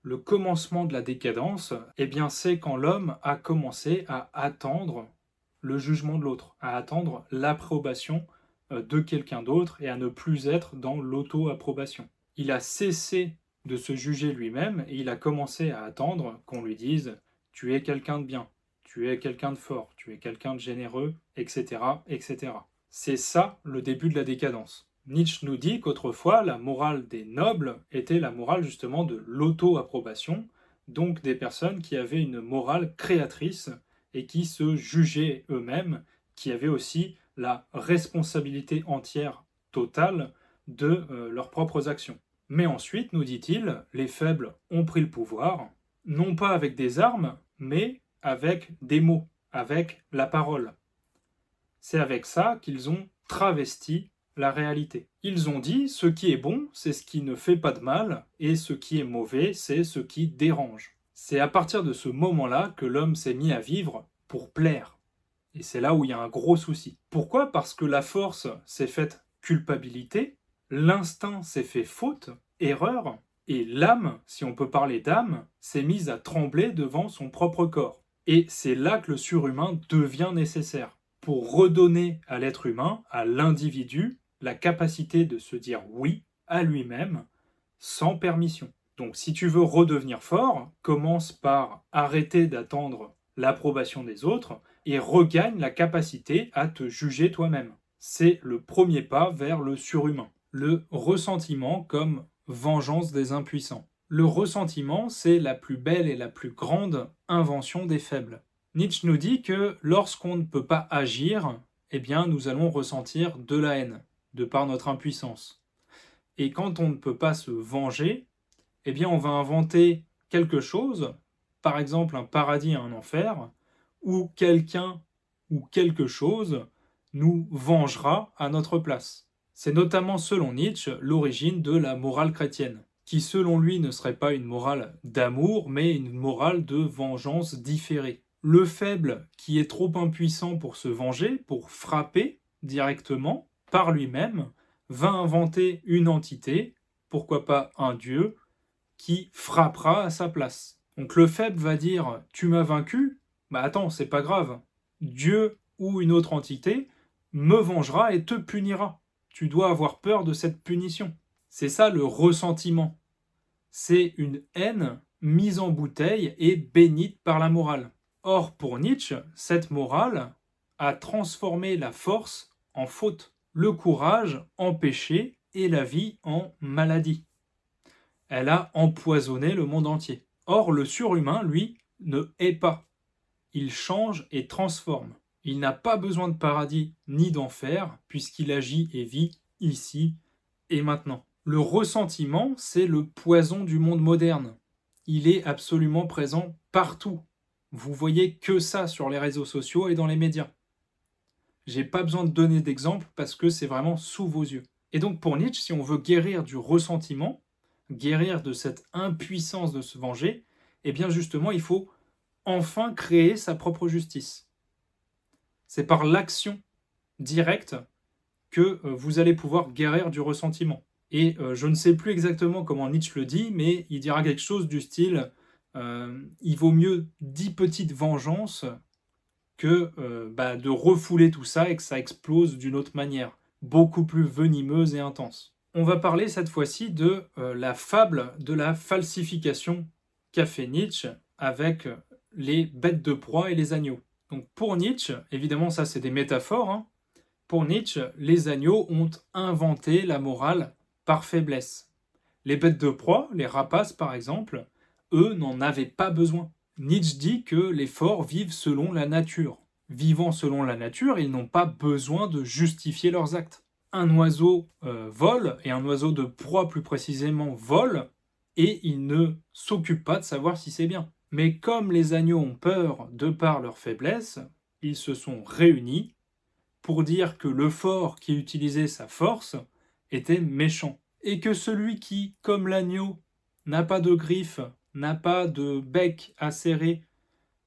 Le commencement de la décadence, eh bien, c'est quand l'homme a commencé à attendre le jugement de l'autre, à attendre l'approbation de quelqu'un d'autre et à ne plus être dans l'auto-approbation. Il a cessé de se juger lui-même et il a commencé à attendre qu'on lui dise tu es quelqu'un de bien, tu es quelqu'un de fort, tu es quelqu'un de généreux, etc., etc. C'est ça le début de la décadence. Nietzsche nous dit qu'autrefois, la morale des nobles était la morale justement de l'auto-approbation, donc des personnes qui avaient une morale créatrice et qui se jugeaient eux-mêmes, qui avaient aussi la responsabilité entière, totale, de leurs propres actions. Mais ensuite, nous dit-il, les faibles ont pris le pouvoir, non pas avec des armes, mais avec des mots, avec la parole. C'est avec ça qu'ils ont travesti la réalité. Ils ont dit ce qui est bon, c'est ce qui ne fait pas de mal, et ce qui est mauvais, c'est ce qui dérange. C'est à partir de ce moment-là que l'homme s'est mis à vivre pour plaire. Et c'est là où il y a un gros souci. Pourquoi? Parce que la force s'est faite culpabilité, l'instinct s'est fait faute, erreur, et l'âme, si on peut parler d'âme, s'est mise à trembler devant son propre corps. Et c'est là que le surhumain devient nécessaire pour redonner à l'être humain, à l'individu, la capacité de se dire oui à lui-même sans permission. Donc si tu veux redevenir fort, commence par arrêter d'attendre l'approbation des autres et regagne la capacité à te juger toi-même. C'est le premier pas vers le surhumain. Le ressentiment comme vengeance des impuissants. Le ressentiment, c'est la plus belle et la plus grande invention des faibles. Nietzsche nous dit que lorsqu'on ne peut pas agir, eh bien nous allons ressentir de la haine, de par notre impuissance. Et quand on ne peut pas se venger, eh bien on va inventer quelque chose, par exemple un paradis et un enfer, où quelqu'un ou quelque chose nous vengera à notre place. C'est notamment selon Nietzsche l'origine de la morale chrétienne, qui selon lui ne serait pas une morale d'amour, mais une morale de vengeance différée. Le faible qui est trop impuissant pour se venger, pour frapper directement par lui-même, va inventer une entité, pourquoi pas un dieu, qui frappera à sa place. Donc le faible va dire tu m'as vaincu, bah attends, c'est pas grave. Dieu ou une autre entité me vengera et te punira. Tu dois avoir peur de cette punition. C'est ça le ressentiment. C'est une haine mise en bouteille et bénite par la morale. Or, pour Nietzsche, cette morale a transformé la force en faute, le courage en péché et la vie en maladie. Elle a empoisonné le monde entier. Or, le surhumain, lui, ne hait pas. Il change et transforme. Il n'a pas besoin de paradis ni d'enfer, puisqu'il agit et vit ici et maintenant. Le ressentiment, c'est le poison du monde moderne. Il est absolument présent partout. Vous voyez que ça sur les réseaux sociaux et dans les médias. J'ai pas besoin de donner d'exemple parce que c'est vraiment sous vos yeux. Et donc pour Nietzsche, si on veut guérir du ressentiment, guérir de cette impuissance de se venger, eh bien justement, il faut enfin créer sa propre justice. C'est par l'action directe que vous allez pouvoir guérir du ressentiment. Et je ne sais plus exactement comment Nietzsche le dit, mais il dira quelque chose du style il vaut mieux 10 petites vengeances que de refouler tout ça et que ça explose d'une autre manière, beaucoup plus venimeuse et intense. On va parler cette fois-ci de la fable de la falsification qu'a fait Nietzsche avec les bêtes de proie et les agneaux. Donc pour Nietzsche, évidemment ça c'est des métaphores, hein. Pour Nietzsche, les agneaux ont inventé la morale par faiblesse. Les bêtes de proie, les rapaces par exemple, eux n'en avaient pas besoin. Nietzsche dit que les forts vivent selon la nature. Vivant selon la nature, ils n'ont pas besoin de justifier leurs actes. Un oiseau vole, et un oiseau de proie plus précisément vole, et il ne s'occupe pas de savoir si c'est bien. Mais comme les agneaux ont peur de par leur faiblesse, ils se sont réunis pour dire que le fort qui utilisait sa force était méchant. Et que celui qui, comme l'agneau, n'a pas de griffes, n'a pas de bec acéré,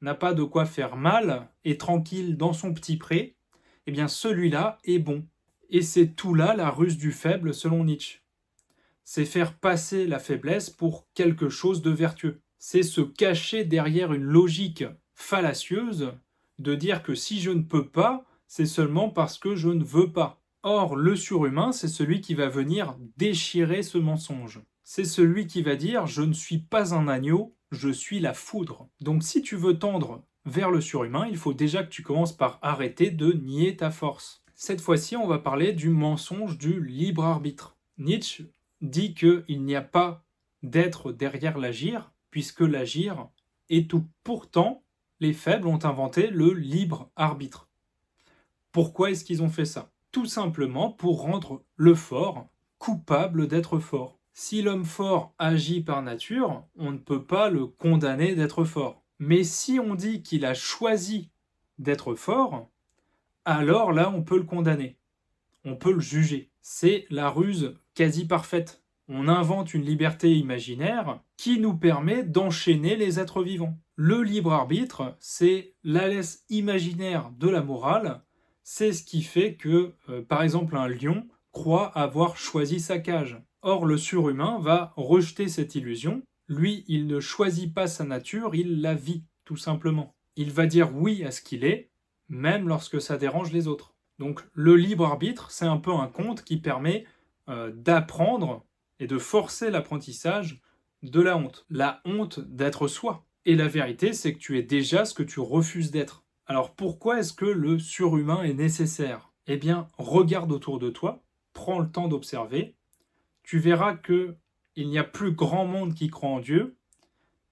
n'a pas de quoi faire mal, est tranquille dans son petit pré, eh bien celui-là est bon. Et c'est tout là la ruse du faible selon Nietzsche. c'est faire passer la faiblesse pour quelque chose de vertueux. C'est se cacher derrière une logique fallacieuse de dire que si je ne peux pas, c'est seulement parce que je ne veux pas. Or, le surhumain, c'est celui qui va venir déchirer ce mensonge. C'est celui qui va dire « je ne suis pas un agneau, je suis la foudre ». Donc si tu veux tendre vers le surhumain, il faut déjà que tu commences par arrêter de nier ta force. Cette fois-ci, on va parler du mensonge du libre arbitre. Nietzsche dit qu'il n'y a pas d'être derrière l'agir, puisque l'agir est tout. Pourtant, les faibles ont inventé le libre arbitre. Pourquoi est-ce qu'ils ont fait ça? Tout simplement pour rendre le fort coupable d'être fort. Si l'homme fort agit par nature, on ne peut pas le condamner d'être fort. Mais si on dit qu'il a choisi d'être fort, alors là, on peut le condamner. On peut le juger. C'est la ruse quasi parfaite. On invente une liberté imaginaire qui nous permet d'enchaîner les êtres vivants. Le libre arbitre, c'est la laisse imaginaire de la morale. C'est ce qui fait que, par exemple, un lion croit avoir choisi sa cage. Or, le surhumain va rejeter cette illusion. Lui, il ne choisit pas sa nature, il la vit, tout simplement. Il va dire oui à ce qu'il est, même lorsque ça dérange les autres. Donc, le libre arbitre, c'est un peu un conte qui permet d'apprendre et de forcer l'apprentissage de la honte d'être soi. Et la vérité, c'est que tu es déjà ce que tu refuses d'être. Alors pourquoi est-ce que le surhumain est nécessaire? Eh bien, regarde autour de toi, prends le temps d'observer, tu verras que il n'y a plus grand monde qui croit en Dieu,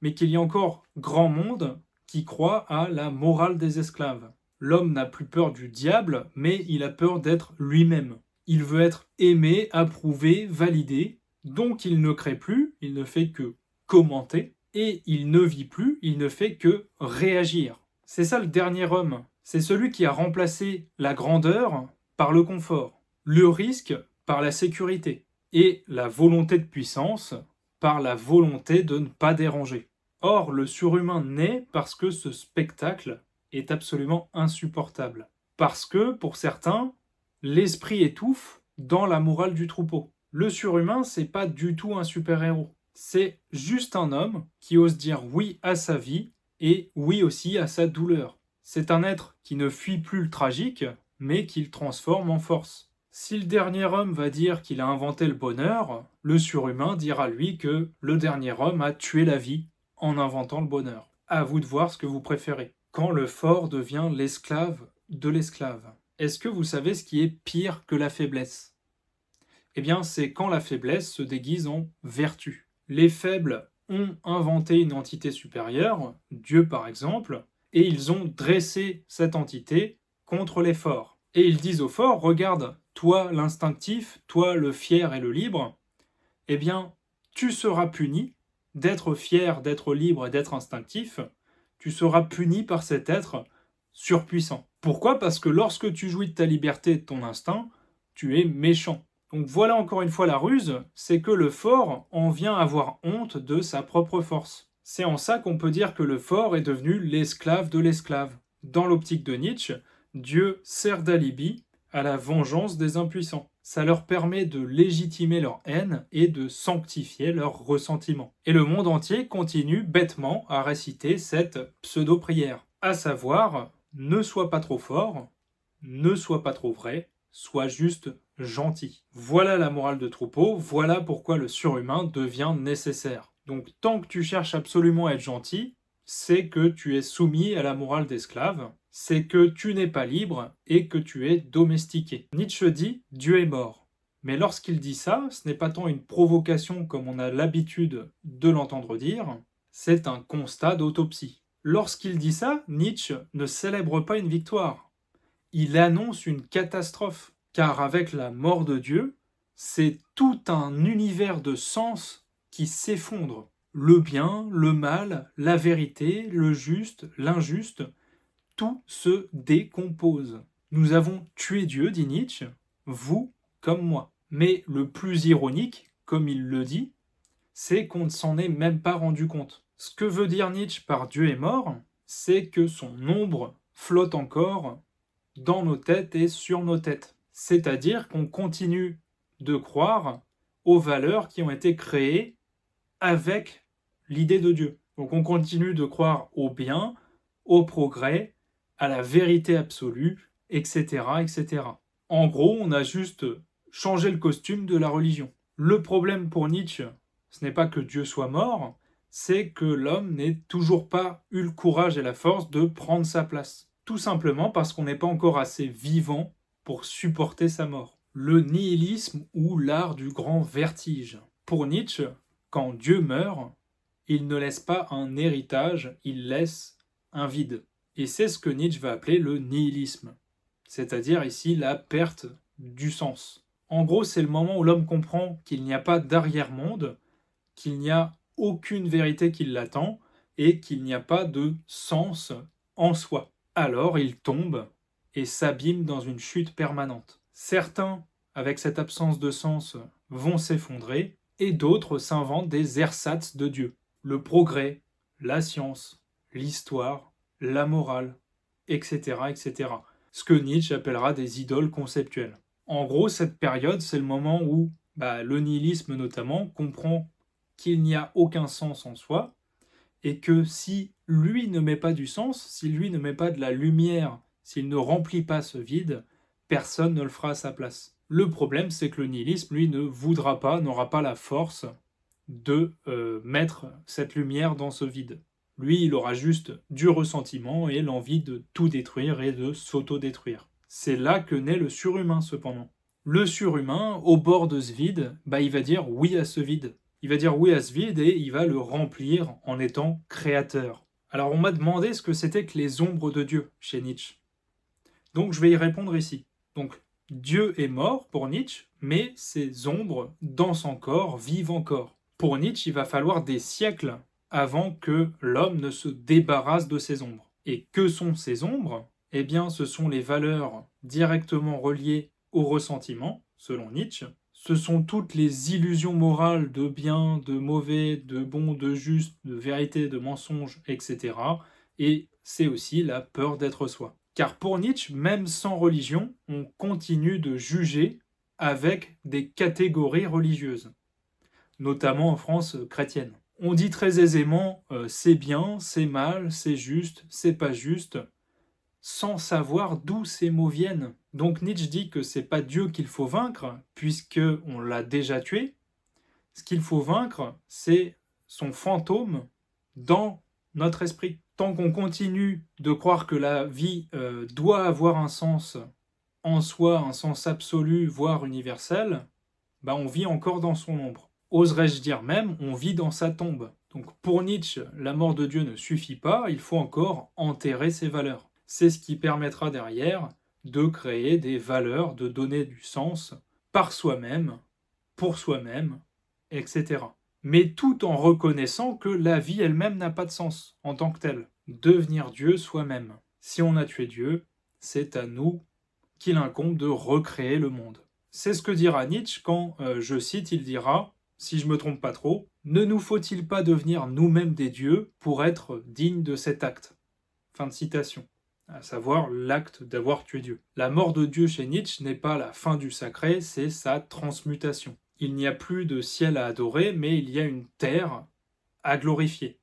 mais qu'il y a encore grand monde qui croit à la morale des esclaves. L'homme n'a plus peur du diable, mais il a peur d'être lui-même. Il veut être aimé, approuvé, validé, donc il ne crée plus, il ne fait que commenter, et il ne vit plus, il ne fait que réagir. C'est ça le dernier homme, c'est celui qui a remplacé la grandeur par le confort, le risque par la sécurité, et la volonté de puissance par la volonté de ne pas déranger. Or, le surhumain naît parce que ce spectacle est absolument insupportable. Parce que, pour certains, l'esprit étouffe dans la morale du troupeau. Le surhumain, c'est pas du tout un super-héros. C'est juste un homme qui ose dire oui à sa vie et oui aussi à sa douleur. C'est un être qui ne fuit plus le tragique, mais qui le transforme en force. Si le dernier homme va dire qu'il a inventé le bonheur, le surhumain dira lui que le dernier homme a tué la vie en inventant le bonheur. À vous de voir ce que vous préférez. Quand le fort devient l'esclave de l'esclave. Est-ce que vous savez ce qui est pire que la faiblesse? Eh bien, c'est quand la faiblesse se déguise en vertu. Les faibles ont inventé une entité supérieure, Dieu par exemple, et ils ont dressé cette entité contre les forts. Et ils disent aux forts, regarde, toi l'instinctif, toi le fier et le libre, eh bien, tu seras puni d'être fier, d'être libre et d'être instinctif, tu seras puni par cet être surpuissant. Pourquoi? Parce que lorsque tu jouis de ta liberté et de ton instinct, tu es méchant. Donc voilà encore une fois la ruse, c'est que le fort en vient avoir honte de sa propre force. C'est en ça qu'on peut dire que le fort est devenu l'esclave de l'esclave. Dans l'optique de Nietzsche, Dieu sert d'alibi à la vengeance des impuissants. Ça leur permet de légitimer leur haine et de sanctifier leur ressentiment. Et le monde entier continue bêtement à réciter cette pseudo-prière, à savoir « ne sois pas trop fort, ne sois pas trop vrai, sois juste gentil ». Voilà la morale de troupeau, voilà pourquoi le surhumain devient nécessaire. Donc tant que tu cherches absolument à être gentil, c'est que tu es soumis à la morale d'esclave, c'est que tu n'es pas libre et que tu es domestiqué. Nietzsche dit « Dieu est mort ». Mais lorsqu'il dit ça, ce n'est pas tant une provocation comme on a l'habitude de l'entendre dire, c'est un constat d'autopsie. Lorsqu'il dit ça, Nietzsche ne célèbre pas une victoire. Il annonce une catastrophe, car avec la mort de Dieu, c'est tout un univers de sens qui s'effondre. Le bien, le mal, la vérité, le juste, l'injuste, tout se décompose. Nous avons tué Dieu, dit Nietzsche, vous comme moi. Mais le plus ironique, comme il le dit, c'est qu'on ne s'en est même pas rendu compte. Ce que veut dire Nietzsche par Dieu est mort, c'est que son ombre flotte encore dans nos têtes et sur nos têtes. C'est-à-dire qu'on continue de croire aux valeurs qui ont été créées avec l'idée de Dieu. Donc on continue de croire au bien, au progrès, à la vérité absolue, etc., etc. En gros, on a juste changé le costume de la religion. Le problème pour Nietzsche, ce n'est pas que Dieu soit mort, c'est que l'homme n'ait toujours pas eu le courage et la force de prendre sa place. Tout simplement parce qu'on n'est pas encore assez vivant pour supporter sa mort. Le nihilisme ou l'art du grand vertige. Pour Nietzsche, quand Dieu meurt, il ne laisse pas un héritage, il laisse un vide. Et c'est ce que Nietzsche va appeler le nihilisme, c'est-à-dire ici la perte du sens. En gros, c'est le moment où l'homme comprend qu'il n'y a pas d'arrière-monde, qu'il n'y a aucune vérité qui l'attend et qu'il n'y a pas de sens en soi. Alors il tombe et s'abîme dans une chute permanente. Certains, avec cette absence de sens, vont s'effondrer et d'autres s'inventent des ersatz de Dieu. Le progrès, la science, l'histoire, la morale, etc., etc. Ce que Nietzsche appellera des idoles conceptuelles. En gros, cette période, c'est le moment où le nihilisme notamment comprend qu'il n'y a aucun sens en soi, et que si lui ne met pas du sens, si lui ne met pas de la lumière, s'il ne remplit pas ce vide, personne ne le fera à sa place. Le problème, c'est que le nihilisme, lui, ne voudra pas, n'aura pas la force de mettre cette lumière dans ce vide. Lui, il aura juste du ressentiment et l'envie de tout détruire et de s'auto-détruire. C'est là que naît le surhumain, cependant. Le surhumain, au bord de ce vide, il va dire oui à ce vide. Il va dire oui à ce vide et il va le remplir en étant créateur. Alors on m'a demandé ce que c'était que les ombres de Dieu chez Nietzsche. Donc je vais y répondre ici. Donc Dieu est mort pour Nietzsche, mais ses ombres dansent encore, vivent encore. Pour Nietzsche, il va falloir des siècles avant que l'homme ne se débarrasse de ses ombres. Et que sont ces ombres? Eh bien, ce sont les valeurs directement reliées au ressentiment, selon Nietzsche. Ce sont toutes les illusions morales de bien, de mauvais, de bon, de juste, de vérité, de mensonge, etc. Et c'est aussi la peur d'être soi. Car pour Nietzsche, même sans religion, on continue de juger avec des catégories religieuses, notamment en France chrétienne. On dit très aisément c'est bien, c'est mal, c'est juste, c'est pas juste, sans savoir d'où ces mots viennent. Donc Nietzsche dit que c'est pas Dieu qu'il faut vaincre, puisque on l'a déjà tué. Ce qu'il faut vaincre, c'est son fantôme dans notre esprit. Tant qu'on continue de croire que la vie doit avoir un sens en soi, un sens absolu, voire universel, on vit encore dans son ombre. Oserais-je dire même, on vit dans sa tombe. Donc pour Nietzsche, la mort de Dieu ne suffit pas, il faut encore enterrer ses valeurs. C'est ce qui permettra derrière de créer des valeurs, de donner du sens par soi-même, pour soi-même, etc. Mais tout en reconnaissant que la vie elle-même n'a pas de sens en tant que telle. Devenir Dieu soi-même. Si on a tué Dieu, c'est à nous qu'il incombe de recréer le monde. C'est ce que dira Nietzsche quand, je cite, il dira, si je me trompe pas trop, ne nous faut-il pas devenir nous-mêmes des dieux pour être dignes de cet acte? Fin de citation. À savoir l'acte d'avoir tué Dieu. La mort de Dieu chez Nietzsche n'est pas la fin du sacré, c'est sa transmutation. Il n'y a plus de ciel à adorer, mais il y a une terre à glorifier.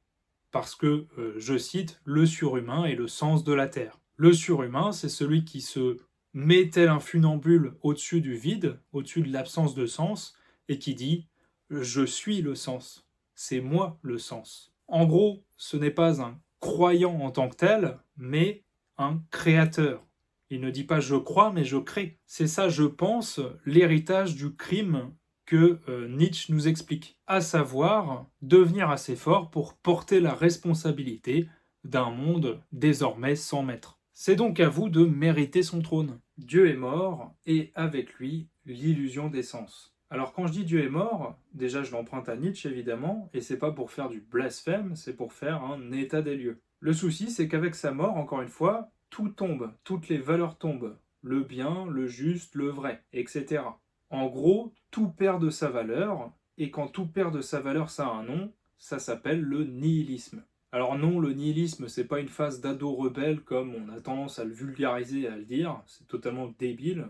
Parce que, je cite, le surhumain est le sens de la terre. Le surhumain, c'est celui qui se met tel un funambule au-dessus du vide, au-dessus de l'absence de sens, et qui dit « je suis le sens, c'est moi le sens ». En gros, ce n'est pas un croyant en tant que tel, mais un créateur. Il ne dit pas « je crois », mais « je crée ». C'est ça, je pense, l'héritage du crime que Nietzsche nous explique, à savoir devenir assez fort pour porter la responsabilité d'un monde désormais sans maître. C'est donc à vous de mériter son trône. Dieu est mort, et avec lui, l'illusion des sens. Alors quand je dis Dieu est mort, déjà je l'emprunte à Nietzsche évidemment, et c'est pas pour faire du blasphème, c'est pour faire un état des lieux. Le souci, c'est qu'avec sa mort, encore une fois, tout tombe, toutes les valeurs tombent. Le bien, le juste, le vrai, etc. En gros, tout perd de sa valeur, et quand tout perd de sa valeur, ça a un nom, ça s'appelle le nihilisme. Alors non, le nihilisme, c'est pas une phase d'ado rebelle comme on a tendance à le vulgariser et à le dire, c'est totalement débile.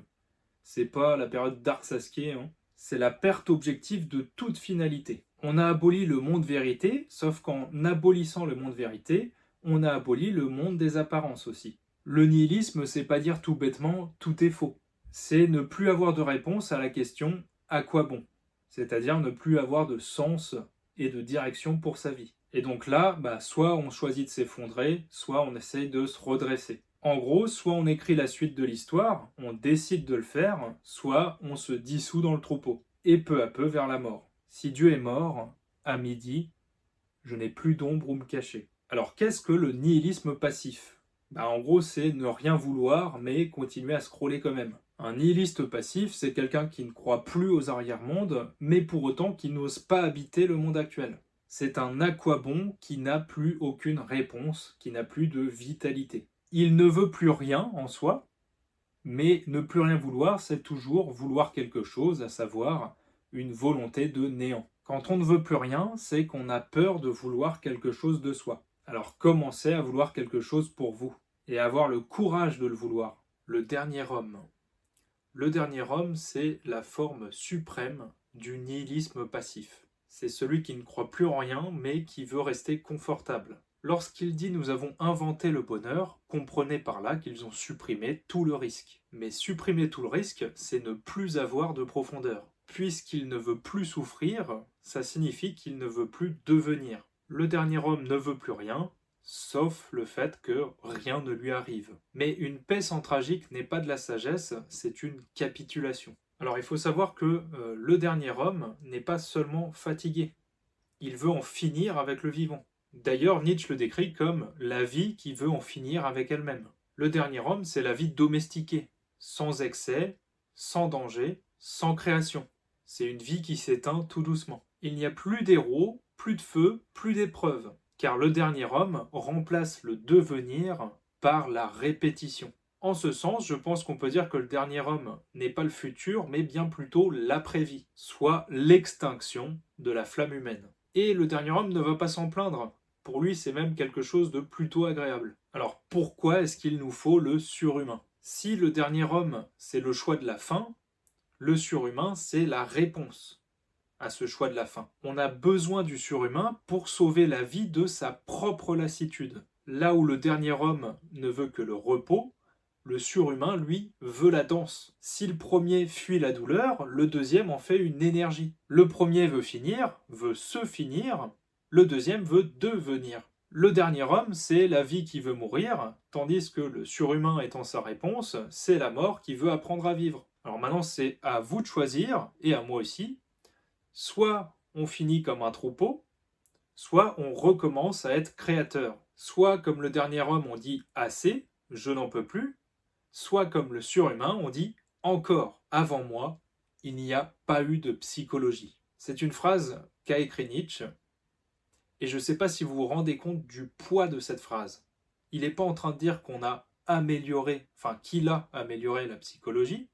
C'est pas la période Dark Sasuke, hein. c'est la perte objective de toute finalité. On a aboli le monde vérité, sauf qu'en abolissant le monde vérité, on a aboli le monde des apparences aussi. Le nihilisme, c'est pas dire tout bêtement tout est faux. C'est ne plus avoir de réponse à la question à quoi bon, c'est-à-dire ne plus avoir de sens et de direction pour sa vie. Et donc là, soit on choisit de s'effondrer, soit on essaye de se redresser. En gros, soit on écrit la suite de l'histoire, on décide de le faire, soit on se dissout dans le troupeau, et peu à peu vers la mort. Si Dieu est mort, à midi, je n'ai plus d'ombre où me cacher. Alors qu'est-ce que le nihilisme passif? En gros, c'est ne rien vouloir, mais continuer à scroller quand même. Un nihiliste passif, c'est quelqu'un qui ne croit plus aux arrière-mondes, mais pour autant qui n'ose pas habiter le monde actuel. C'est un aquabon qui n'a plus aucune réponse, qui n'a plus de vitalité. Il ne veut plus rien en soi, mais ne plus rien vouloir, c'est toujours vouloir quelque chose, à savoir une volonté de néant. Quand on ne veut plus rien, c'est qu'on a peur de vouloir quelque chose de soi. Alors commencez à vouloir quelque chose pour vous, et avoir le courage de le vouloir. Le dernier homme. Le dernier homme, c'est la forme suprême du nihilisme passif. C'est celui qui ne croit plus en rien, mais qui veut rester confortable. Lorsqu'il dit « nous avons inventé le bonheur », comprenez par là qu'ils ont supprimé tout le risque. Mais supprimer tout le risque, c'est ne plus avoir de profondeur. Puisqu'il ne veut plus souffrir, ça signifie qu'il ne veut plus devenir. Le dernier homme ne veut plus rien, sauf le fait que rien ne lui arrive. Mais une paix sans tragique n'est pas de la sagesse, c'est une capitulation. Alors il faut savoir que le dernier homme n'est pas seulement fatigué, il veut en finir avec le vivant. D'ailleurs, Nietzsche le décrit comme la vie qui veut en finir avec elle-même. Le dernier homme, c'est la vie domestiquée, sans excès, sans danger, sans création. C'est une vie qui s'éteint tout doucement. Il n'y a plus d'héros, plus de feu, plus d'épreuves, car le dernier homme remplace le devenir par la répétition. En ce sens, je pense qu'on peut dire que le dernier homme n'est pas le futur, mais bien plutôt l'après-vie, soit l'extinction de la flamme humaine. Et le dernier homme ne va pas s'en plaindre. Pour lui, c'est même quelque chose de plutôt agréable. Alors pourquoi est-ce qu'il nous faut le surhumain? Si le dernier homme, c'est le choix de la fin, le surhumain, c'est la réponse à ce choix de la fin. On a besoin du surhumain pour sauver la vie de sa propre lassitude. Là où le dernier homme ne veut que le repos, le surhumain, lui, veut la danse. Si le premier fuit la douleur, le deuxième en fait une énergie. Le premier veut finir, veut se finir, le deuxième veut devenir. Le dernier homme, c'est la vie qui veut mourir, tandis que le surhumain étant sa réponse, c'est la mort qui veut apprendre à vivre. Alors maintenant, c'est à vous de choisir, et à moi aussi, soit on finit comme un troupeau, soit on recommence à être créateur. Soit comme le dernier homme, on dit assez, je n'en peux plus, soit comme le surhumain, on dit encore, avant moi, il n'y a pas eu de psychologie. C'est une phrase qu'a écrit Nietzsche, et je ne sais pas si vous vous rendez compte du poids de cette phrase. Il n'est pas en train de dire qu'on a amélioré, enfin qu'il a amélioré la psychologie,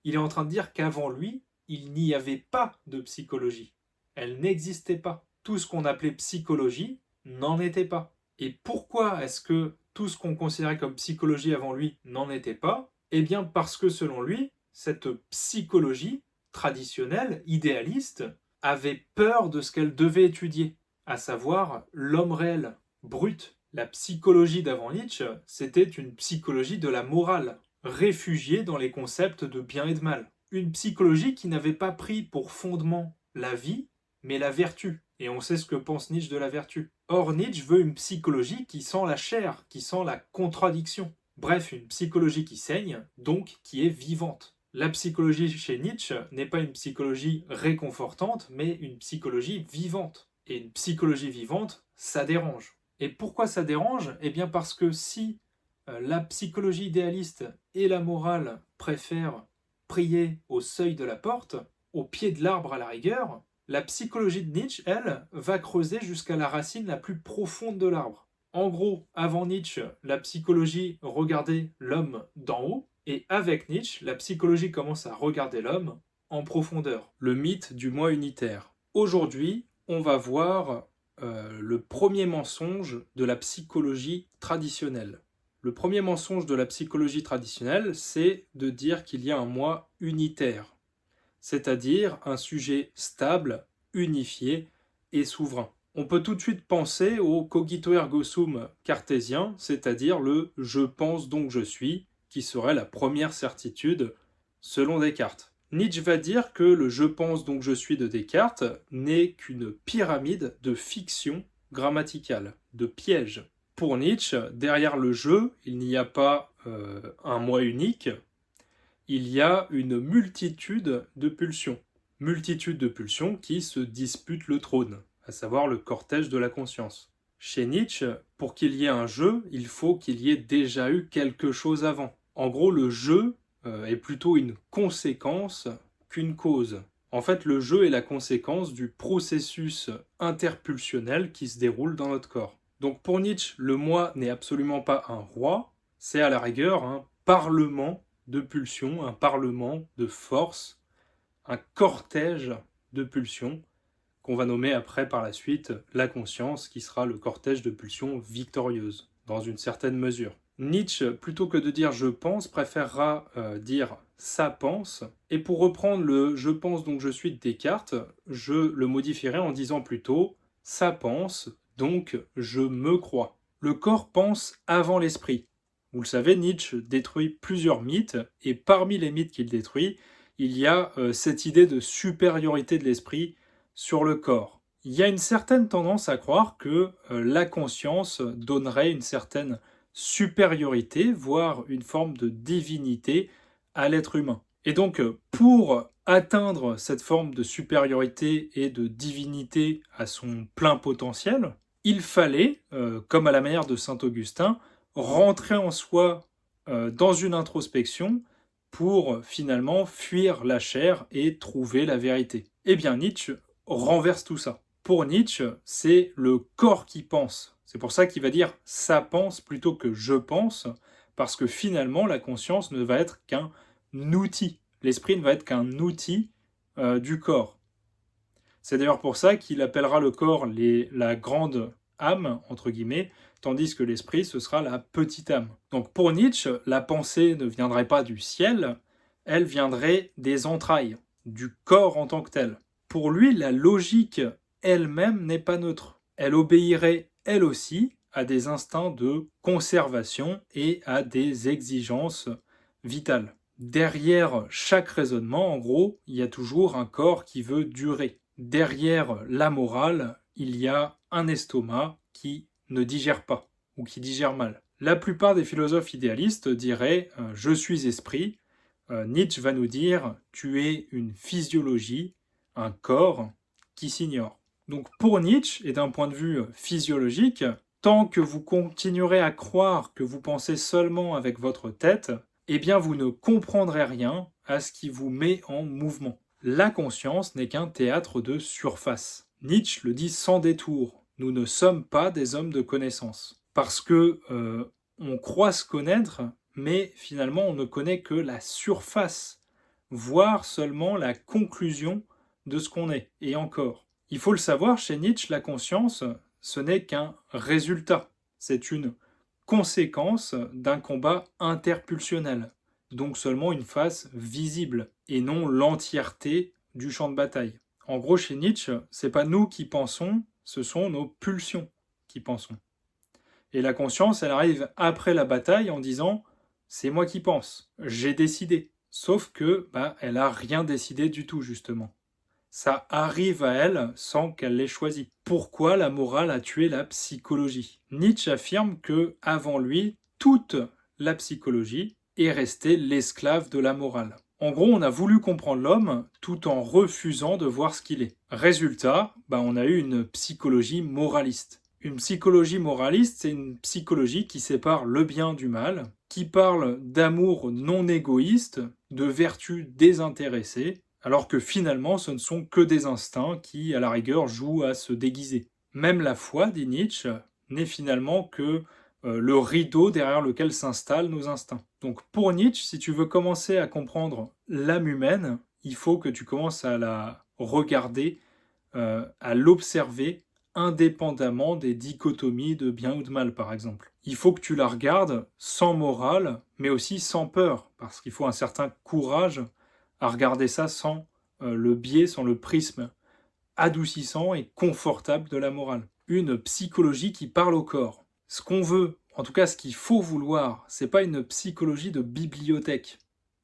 il est en train de dire qu'avant lui, il n'y avait pas de psychologie. Elle n'existait pas. Tout ce qu'on appelait psychologie n'en était pas. Et pourquoi est-ce que tout ce qu'on considérait comme psychologie avant lui n'en était pas? Eh bien parce que selon lui, cette psychologie traditionnelle, idéaliste, avait peur de ce qu'elle devait étudier, à savoir l'homme réel, brut. La psychologie d'avant Nietzsche, c'était une psychologie de la morale, réfugiée dans les concepts de bien et de mal. Une psychologie qui n'avait pas pris pour fondement la vie, mais la vertu. Et on sait ce que pense Nietzsche de la vertu. Or, Nietzsche veut une psychologie qui sent la chair, qui sent la contradiction. Bref, une psychologie qui saigne, donc qui est vivante. La psychologie chez Nietzsche n'est pas une psychologie réconfortante, mais une psychologie vivante. Et une psychologie vivante, ça dérange. Et pourquoi ça dérange? Eh bien parce que si la psychologie idéaliste et la morale préfèrent prier au seuil de la porte, au pied de l'arbre à la rigueur, la psychologie de Nietzsche, elle, va creuser jusqu'à la racine la plus profonde de l'arbre. En gros, avant Nietzsche, la psychologie regardait l'homme d'en haut, et avec Nietzsche, la psychologie commence à regarder l'homme en profondeur. Le mythe du moi unitaire. Aujourd'hui, on va voir le premier mensonge de la psychologie traditionnelle. Le premier mensonge de la psychologie traditionnelle, c'est de dire qu'il y a un moi unitaire. c'est-à-dire un sujet stable, unifié et souverain. On peut tout de suite penser au cogito ergo sum cartésien, c'est-à-dire le je pense donc je suis, qui serait la première certitude selon Descartes. Nietzsche va dire que le je pense donc je suis de Descartes n'est qu'une pyramide de fiction grammaticale, de pièges. Pour Nietzsche, derrière le je, il n'y a pas un moi unique, il y a une multitude de pulsions. Multitude de pulsions qui se disputent le trône, à savoir le cortège de la conscience. Chez Nietzsche, pour qu'il y ait un jeu, il faut qu'il y ait déjà eu quelque chose avant. En gros, le jeu est plutôt une conséquence qu'une cause. En fait, le jeu est la conséquence du processus interpulsionnel qui se déroule dans notre corps. Donc pour Nietzsche, le moi n'est absolument pas un roi, c'est à la rigueur un parlement de pulsions, un parlement de force, un cortège de pulsions qu'on va nommer après par la suite la conscience, qui sera le cortège de pulsions victorieuses, dans une certaine mesure. Nietzsche, plutôt que de dire je pense, préférera dire ça pense, et pour reprendre le je pense donc je suis de Descartes, je le modifierai en disant plutôt ça pense, donc je me crois. Le corps pense avant l'esprit. Vous le savez, Nietzsche détruit plusieurs mythes, et parmi les mythes qu'il détruit, il y a cette idée de supériorité de l'esprit sur le corps. Il y a une certaine tendance à croire que la conscience donnerait une certaine supériorité, voire une forme de divinité à l'être humain. Et donc, pour atteindre cette forme de supériorité et de divinité à son plein potentiel, il fallait, comme à la manière de saint Augustin, rentrer en soi dans une introspection pour finalement fuir la chair et trouver la vérité. Eh bien, Nietzsche renverse tout ça. Pour Nietzsche, c'est le corps qui pense. C'est pour ça qu'il va dire ça pense plutôt que je pense, parce que finalement, la conscience ne va être qu'un outil. L'esprit ne va être qu'un outil du corps. C'est d'ailleurs pour ça qu'il appellera le corps la grande âme, entre guillemets, tandis que l'esprit, ce sera la petite âme. Donc pour Nietzsche, la pensée ne viendrait pas du ciel, elle viendrait des entrailles, du corps en tant que tel. Pour lui, la logique elle-même n'est pas neutre. Elle obéirait, elle aussi, à des instincts de conservation et à des exigences vitales. Derrière chaque raisonnement, en gros, il y a toujours un corps qui veut durer. Derrière la morale, il y a un estomac qui ne digère pas ou qui digère mal. La plupart des philosophes idéalistes diraient « je suis esprit ». Nietzsche va nous dire « tu es une physiologie, un corps qui s'ignore ». Donc pour Nietzsche, et d'un point de vue physiologique, tant que vous continuerez à croire que vous pensez seulement avec votre tête, eh bien vous ne comprendrez rien à ce qui vous met en mouvement. La conscience n'est qu'un théâtre de surface. Nietzsche le dit sans détour. Nous ne sommes pas des hommes de connaissance. Parce que on croit se connaître, mais finalement on ne connaît que la surface, voire seulement la conclusion de ce qu'on est. Et encore. Il faut le savoir, chez Nietzsche, la conscience, ce n'est qu'un résultat. C'est une conséquence d'un combat interpulsionnel, donc seulement une face visible, et non l'entièreté du champ de bataille. En gros, chez Nietzsche, c'est pas nous qui pensons, ce sont nos pulsions qui pensons. Et la conscience, elle arrive après la bataille en disant « c'est moi qui pense, j'ai décidé ». Sauf que, elle a rien décidé du tout, justement. Ça arrive à elle sans qu'elle l'ait choisi. Pourquoi la morale a tué la psychologie? Nietzsche affirme que, avant lui, toute la psychologie est restée l'esclave de la morale. En gros, on a voulu comprendre l'homme tout en refusant de voir ce qu'il est. Résultat, on a eu une psychologie moraliste. Une psychologie moraliste, c'est une psychologie qui sépare le bien du mal, qui parle d'amour non égoïste, de vertu désintéressée, alors que finalement ce ne sont que des instincts qui, à la rigueur, jouent à se déguiser. Même la foi, dit Nietzsche, n'est finalement que le rideau derrière lequel s'installent nos instincts. Donc pour Nietzsche, si tu veux commencer à comprendre l'âme humaine, il faut que tu commences à la regarder, à l'observer indépendamment des dichotomies de bien ou de mal, par exemple. Il faut que tu la regardes sans morale, mais aussi sans peur, parce qu'il faut un certain courage à regarder ça sans le biais, sans le prisme adoucissant et confortable de la morale. Une psychologie qui parle au corps. Ce qu'on veut, en tout cas ce qu'il faut vouloir, c'est pas une psychologie de bibliothèque,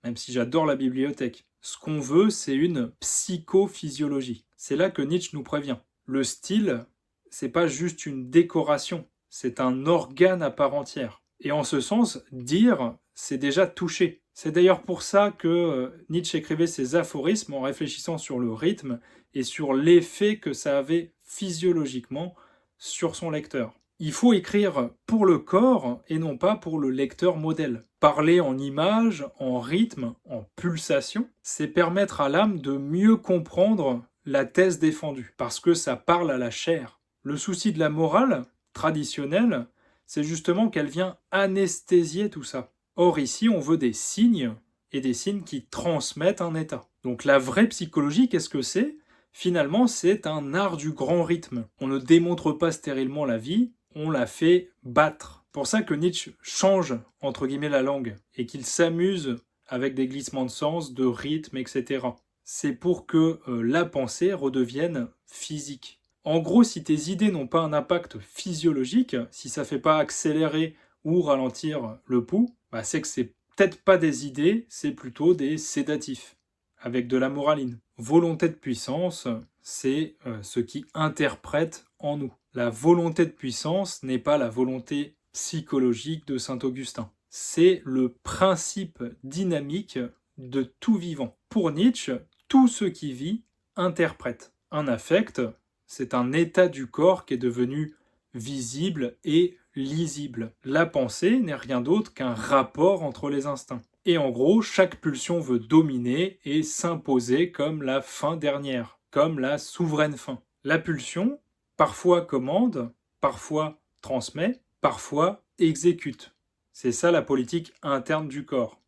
même si j'adore la bibliothèque. Ce qu'on veut, c'est une psychophysiologie. C'est là que Nietzsche nous prévient. Le style, c'est pas juste une décoration, c'est un organe à part entière. Et en ce sens, dire, c'est déjà toucher. C'est d'ailleurs pour ça que Nietzsche écrivait ses aphorismes en réfléchissant sur le rythme et sur l'effet que ça avait physiologiquement sur son lecteur. Il faut écrire pour le corps et non pas pour le lecteur modèle. Parler en images, en rythme, en pulsation, c'est permettre à l'âme de mieux comprendre la thèse défendue, parce que ça parle à la chair. Le souci de la morale traditionnelle, c'est justement qu'elle vient anesthésier tout ça. Or ici, on veut des signes, et des signes qui transmettent un état. Donc la vraie psychologie, qu'est-ce que c'est ? Finalement, c'est un art du grand rythme. On ne démontre pas stérilement la vie, on la fait battre. Pour ça que Nietzsche change, entre guillemets, la langue, et qu'il s'amuse avec des glissements de sens, de rythme, etc. C'est pour que la pensée redevienne physique. En gros, si tes idées n'ont pas un impact physiologique, si ça ne fait pas accélérer ou ralentir le pouls, c'est que c'est peut-être pas des idées, c'est plutôt des sédatifs, avec de la moraline. Volonté de puissance, c'est ce qui interprète en nous. La volonté de puissance n'est pas la volonté psychologique de Saint-Augustin. C'est le principe dynamique de tout vivant. Pour Nietzsche, tout ce qui vit interprète. Un affect, c'est un état du corps qui est devenu visible et lisible. La pensée n'est rien d'autre qu'un rapport entre les instincts. Et en gros, chaque pulsion veut dominer et s'imposer comme la fin dernière, comme la souveraine fin. La pulsion, parfois commande, parfois transmet, parfois exécute. C'est ça la politique interne du corps,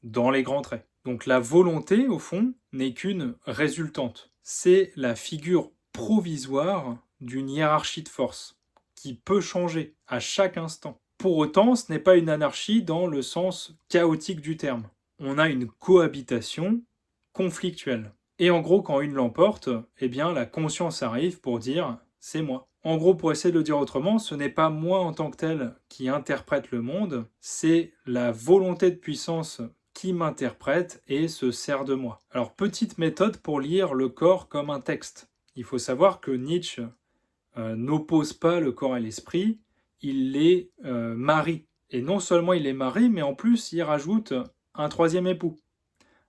dans les grands traits. Donc la volonté, au fond, n'est qu'une résultante. C'est la figure provisoire d'une hiérarchie de force, qui peut changer à chaque instant. Pour autant, ce n'est pas une anarchie dans le sens chaotique du terme. On a une cohabitation conflictuelle. Et en gros, quand une l'emporte, eh bien la conscience arrive pour dire « c'est moi ». En gros, pour essayer de le dire autrement, ce n'est pas moi en tant que tel qui interprète le monde, c'est la volonté de puissance qui m'interprète et se sert de moi. Alors, petite méthode pour lire le corps comme un texte. Il faut savoir que Nietzsche n'oppose pas le corps et l'esprit, il les marie. Et non seulement il les marie, mais en plus il rajoute un troisième époux,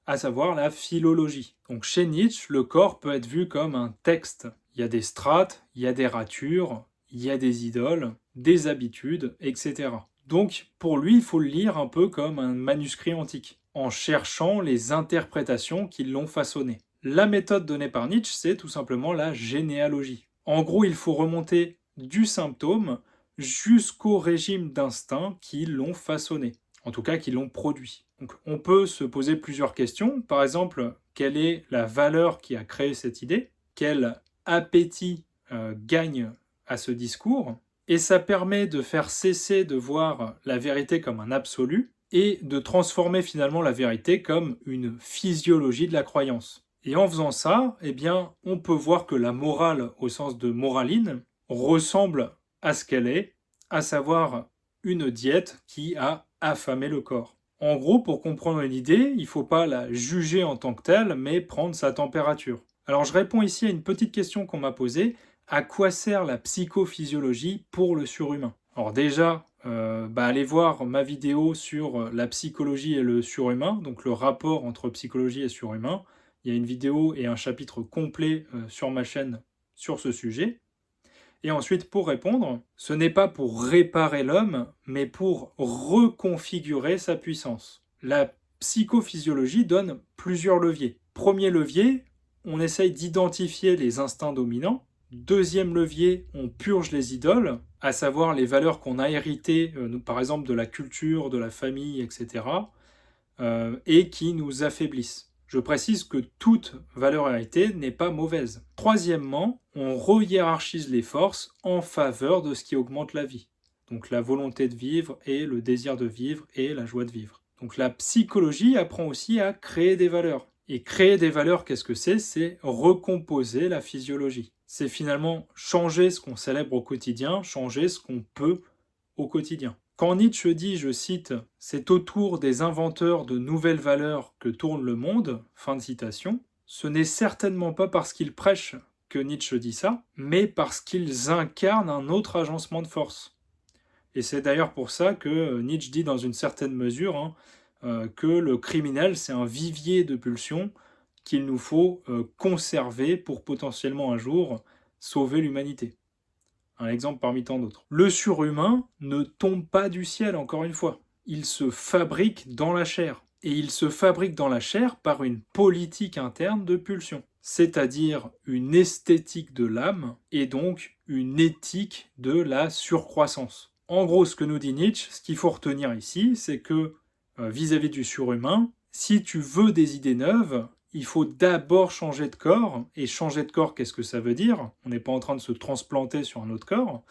à savoir la philologie. Donc chez Nietzsche, le corps peut être vu comme un texte. Il y a des strates, il y a des ratures, il y a des idoles, des habitudes, etc. Donc pour lui, il faut le lire un peu comme un manuscrit antique, en cherchant les interprétations qui l'ont façonné. La méthode donnée par Nietzsche, c'est tout simplement la généalogie. En gros, il faut remonter du symptôme jusqu'au régime d'instinct qui l'ont façonné, en tout cas qui l'ont produit. Donc, on peut se poser plusieurs questions. Par exemple, quelle est la valeur qui a créé cette idée ? Quel appétit gagne à ce discours ? Et ça permet de faire cesser de voir la vérité comme un absolu et de transformer finalement la vérité comme une physiologie de la croyance. Et en faisant ça, eh bien, on peut voir que la morale, au sens de moraline, ressemble à ce qu'elle est, à savoir une diète qui a affamé le corps. En gros, pour comprendre une idée, il ne faut pas la juger en tant que telle, mais prendre sa température. Alors je réponds ici à une petite question qu'on m'a posée. À quoi sert la psychophysiologie pour le surhumain ? Alors déjà, allez voir ma vidéo sur la psychologie et le surhumain, donc le rapport entre psychologie et surhumain. Il y a une vidéo et un chapitre complet sur ma chaîne sur ce sujet. Et ensuite, pour répondre, ce n'est pas pour réparer l'homme, mais pour reconfigurer sa puissance. La psychophysiologie donne plusieurs leviers. Premier levier, on essaye d'identifier les instincts dominants. Deuxième levier, on purge les idoles, à savoir les valeurs qu'on a héritées, par exemple de la culture, de la famille, etc., et qui nous affaiblissent. Je précise que toute valeur héritée n'est pas mauvaise. Troisièmement, on re-hiérarchise les forces en faveur de ce qui augmente la vie. Donc la volonté de vivre et le désir de vivre et la joie de vivre. Donc la psychologie apprend aussi à créer des valeurs. Et créer des valeurs, qu'est-ce que c'est? C'est recomposer la physiologie. C'est finalement changer ce qu'on célèbre au quotidien, changer ce qu'on peut au quotidien. Quand Nietzsche dit, je cite, c'est autour des inventeurs de nouvelles valeurs que tourne le monde, fin de citation, ce n'est certainement pas parce qu'il prêche que Nietzsche dit ça, mais parce qu'ils incarnent un autre agencement de force. Et c'est d'ailleurs pour ça que Nietzsche dit dans une certaine mesure que le criminel, c'est un vivier de pulsions qu'il nous faut conserver pour potentiellement un jour sauver l'humanité. Un exemple parmi tant d'autres. Le surhumain ne tombe pas du ciel, encore une fois. Il se fabrique dans la chair. Et il se fabrique dans la chair par une politique interne de pulsion, c'est-à-dire une esthétique de l'âme et donc une éthique de la surcroissance. En gros, ce que nous dit Nietzsche, ce qu'il faut retenir ici, c'est que vis-à-vis du surhumain, si tu veux des idées neuves, il faut d'abord changer de corps. Et changer de corps, qu'est-ce que ça veut dire? On n'est pas en train de se transplanter sur un autre corps.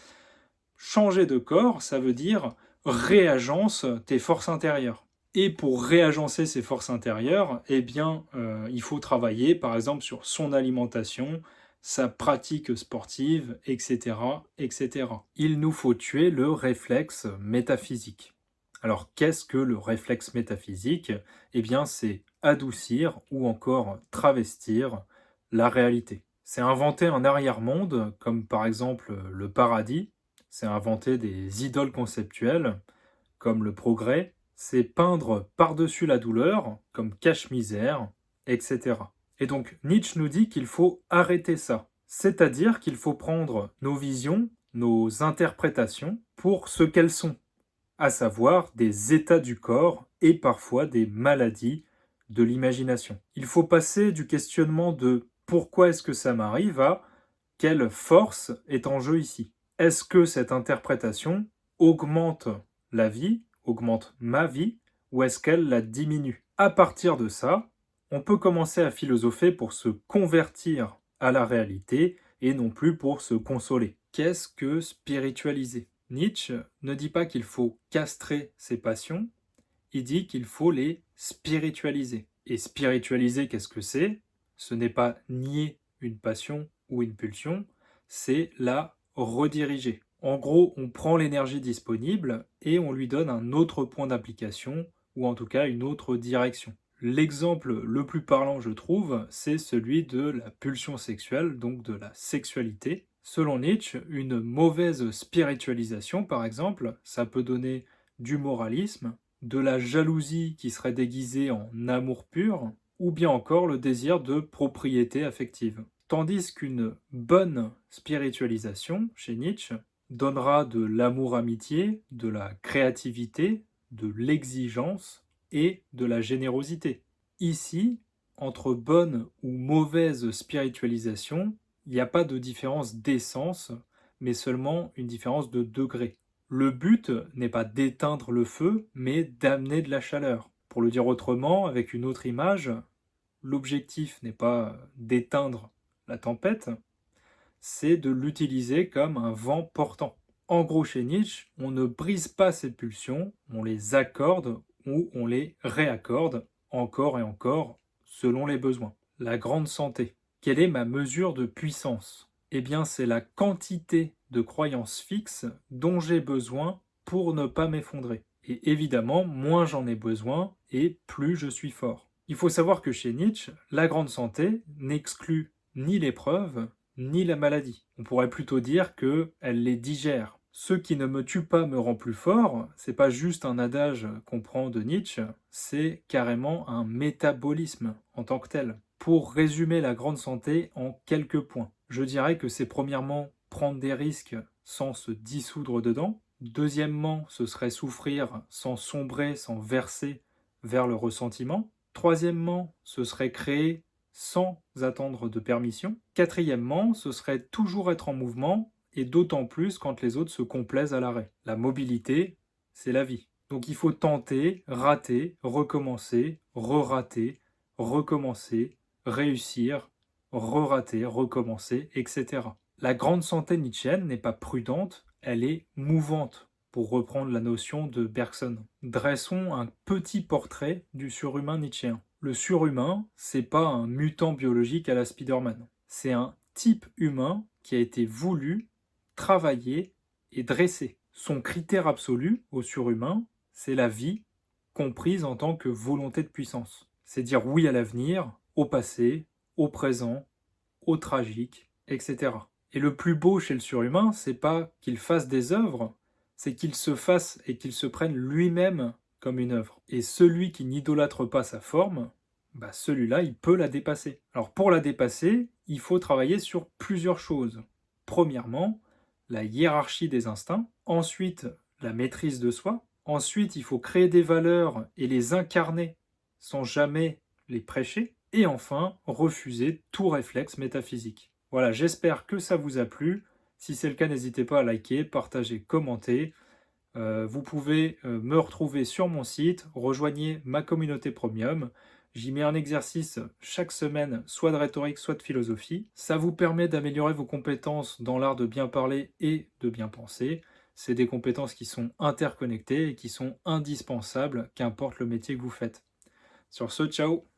Changer de corps, ça veut dire réagence tes forces intérieures. Et pour réagencer ces forces intérieures, eh bien, il faut travailler, par exemple, sur son alimentation, sa pratique sportive, etc., etc. Il nous faut tuer le réflexe métaphysique. Alors, qu'est-ce que le réflexe métaphysique? Eh bien, c'est adoucir ou encore travestir la réalité. C'est inventer un arrière-monde, comme par exemple le paradis, c'est inventer des idoles conceptuelles, comme le progrès, c'est peindre par-dessus la douleur, comme cache-misère, etc. Et donc Nietzsche nous dit qu'il faut arrêter ça, c'est-à-dire qu'il faut prendre nos visions, nos interprétations pour ce qu'elles sont, à savoir des états du corps et parfois des maladies de l'imagination. Il faut passer du questionnement de pourquoi est-ce que ça m'arrive à quelle force est en jeu ici. Est-ce que cette interprétation augmente la vie, augmente ma vie, ou est-ce qu'elle la diminue? À partir de ça, on peut commencer à philosopher pour se convertir à la réalité et non plus pour se consoler. Qu'est-ce que spiritualiser? Nietzsche ne dit pas qu'il faut castrer ses passions, il dit qu'il faut les spiritualiser. Et spiritualiser, qu'est-ce que c'est? Ce n'est pas nier une passion ou une pulsion, c'est la rediriger. En gros, on prend l'énergie disponible et on lui donne un autre point d'application, ou en tout cas une autre direction. L'exemple le plus parlant, je trouve, c'est celui de la pulsion sexuelle, donc de la sexualité. Selon Nietzsche, une mauvaise spiritualisation, par exemple, ça peut donner du moralisme, de la jalousie qui serait déguisée en amour pur, ou bien encore le désir de propriété affective. Tandis qu'une bonne spiritualisation, chez Nietzsche, donnera de l'amour-amitié, de la créativité, de l'exigence et de la générosité. Ici, entre bonne ou mauvaise spiritualisation, il n'y a pas de différence d'essence, mais seulement une différence de degré. Le but n'est pas d'éteindre le feu, mais d'amener de la chaleur. Pour le dire autrement, avec une autre image, l'objectif n'est pas d'éteindre la tempête, c'est de l'utiliser comme un vent portant. En gros, chez Nietzsche, on ne brise pas ces pulsions, on les accorde ou on les réaccorde encore et encore selon les besoins. La grande santé. Quelle est ma mesure de puissance? Eh bien, c'est la quantité de croyances fixes dont j'ai besoin pour ne pas m'effondrer. Et évidemment, moins j'en ai besoin et plus je suis fort. Il faut savoir que chez Nietzsche, la grande santé n'exclut ni l'épreuve, ni la maladie. On pourrait plutôt dire qu'elle les digère. Ce qui ne me tue pas me rend plus fort, c'est pas juste un adage qu'on prend de Nietzsche, c'est carrément un métabolisme en tant que tel. Pour résumer la grande santé en quelques points, je dirais que c'est premièrement prendre des risques sans se dissoudre dedans. Deuxièmement, ce serait souffrir sans sombrer, sans verser vers le ressentiment. Troisièmement, ce serait créer sans attendre de permission. Quatrièmement, ce serait toujours être en mouvement, et d'autant plus quand les autres se complaisent à l'arrêt. La mobilité, c'est la vie. Donc il faut tenter, rater, recommencer, re-rater, recommencer, réussir, re-rater, recommencer, etc. La grande santé nietzschéenne n'est pas prudente, elle est mouvante, pour reprendre la notion de Bergson. Dressons un petit portrait du surhumain nietzschéen. Le surhumain, c'est pas un mutant biologique à la Spider-Man. C'est un type humain qui a été voulu, travaillé et dressé. Son critère absolu au surhumain, c'est la vie, comprise en tant que volonté de puissance. C'est dire oui à l'avenir, au passé, au présent, au tragique, etc. Et le plus beau chez le surhumain, c'est pas qu'il fasse des œuvres, c'est qu'il se fasse et qu'il se prenne lui-même comme une œuvre. Et celui qui n'idolâtre pas sa forme, bah celui-là, il peut la dépasser. Alors pour la dépasser, il faut travailler sur plusieurs choses. Premièrement, la hiérarchie des instincts. Ensuite, la maîtrise de soi. Ensuite, il faut créer des valeurs et les incarner sans jamais les prêcher. Et enfin, refuser tout réflexe métaphysique. Voilà, j'espère que ça vous a plu. Si c'est le cas, n'hésitez pas à liker, partager, commenter. Vous pouvez me retrouver sur mon site, rejoignez ma communauté premium. J'y mets un exercice chaque semaine, soit de rhétorique, soit de philosophie. Ça vous permet d'améliorer vos compétences dans l'art de bien parler et de bien penser. C'est des compétences qui sont interconnectées et qui sont indispensables, qu'importe le métier que vous faites. Sur ce, ciao!